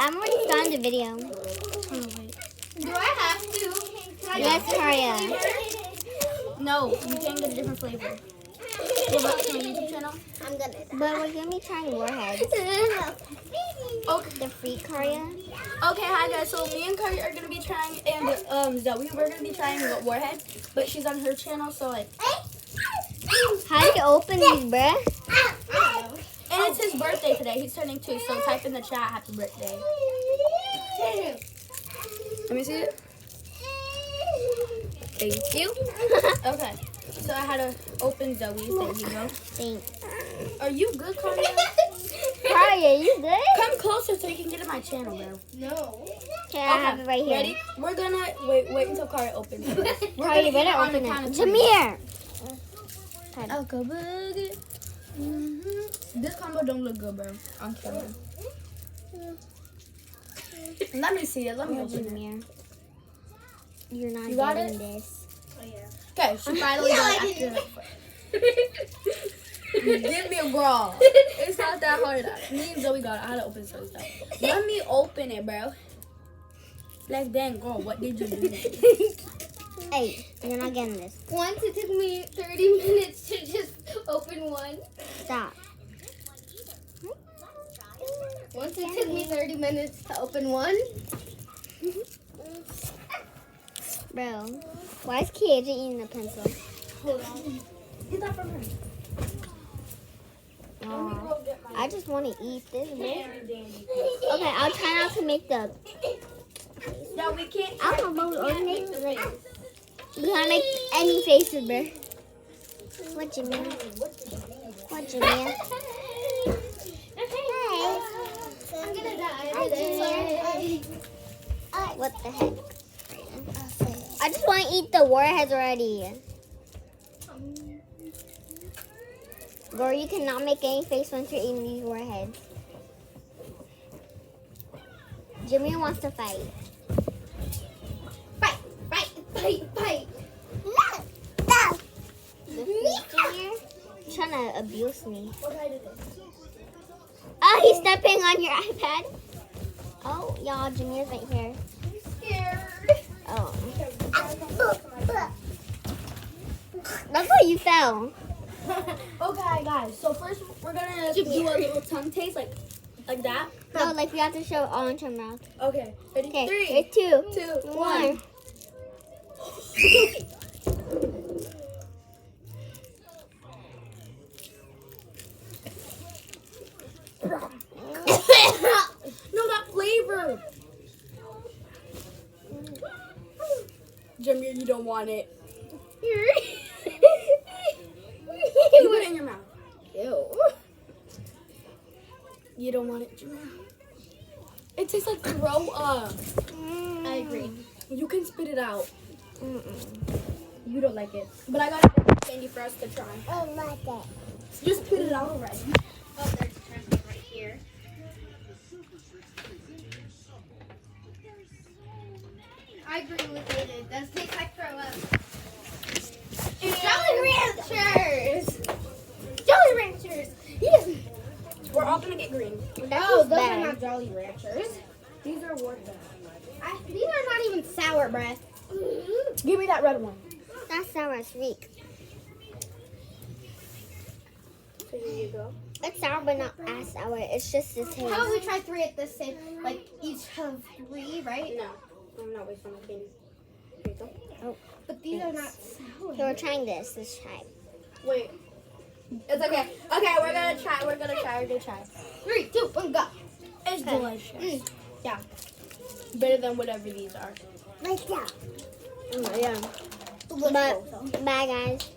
I'm already starting the video. Do I have to? Can I Yes, get a Karia. different flavor? No, you can't get a different flavor. Go back to my YouTube channel. I'm gonna. But we're gonna be trying Warheads. Okay. The free Karia. Okay, hi guys. So me and Carrie are gonna be trying, and Zoe, we're gonna be trying Warhead, but she's on her channel, so like. How do you open these, bruh? And it's his birthday today. He's turning 2, so type in the chat happy birthday. Let me see it. Thank you. Okay. So I had to open Zoe's. There you go. Thanks. Are you good, Carrie? Karia, you good? Come closer so you can get in my channel, bro. No. Okay, I have it right here. Ready? We're gonna wait until Carrie opens it. We're Karia, you gonna better on the open count it. of 3. Jameer. I'll go boogie. This combo don't look good, bro. On camera. Let me see it. Let me open it. Jameer. You're not You got getting it? this. Oh yeah. Okay, she finally got it after Give me a bra. It's not that hard. Me and Zoe got it. I had to open Zoe's stuff. Let me open it, bro. Like, dang, girl, what did you do? Hey, you're not getting this. Once it took me 30 minutes to just open one. Stop. Once it took me 30 minutes to open one. Bro, why is KJ eating a pencil? Hold on. Get that from her. Aw, I just want to eat this, bro. Dandy, dandy. Okay, I'll try not to make the... No, we can't. I don't know what to make. You can't make any faces, bro. What, Jameer? What, Jameer? Hey. I'm gonna die. Hi, Jameer. What the heck? I just want to eat the Warheads already. Girl, you cannot make any face once you're eating these Warheads. Jameer wants to fight. Bite, bite, bite, bite. Jameer trying to abuse me. What did I do this? Oh, he's stepping on your iPad. Oh, y'all, Jameer's right here. I'm scared. Oh. That's why you fell. Okay, guys. So first, we're gonna do a little tongue taste, like that. No, like we have to show it all into your mouth. Okay. Ready? Okay, 3, 3, 2, 2, 1. 1. No, that flavor. Jameer, you don't want it. You put it in your mouth. Ew. You don't want it, Jameer. It tastes like throw up. I agree. You can spit it out. Mm-mm. You don't like it. But I got a different candy for us to try. Oh, my God. Just spit it out already. Oh, there's a transfer right here. I agree with it. It does taste like throw up. Jolly Ranchers! Jolly Ranchers! Yes! We're all gonna get green. Oh, those bad. are not Jolly Ranchers. These are Warheads. These are not even sour, breath. Give me that red one. That's sour sweet. So here you go. It's sour, but not as sour. It's just the taste. How about we try 3 at the same, like each have 3, right? No, I'm not wasting my candy. Here you go. But these are not sour. So we're trying this. Let's try. Wait. It's okay. Okay, we're gonna try. We're gonna try. 3, 2, 1, go. It's delicious. Mm. Yeah. Better than whatever these are. Like that. Yeah. But, bye, guys.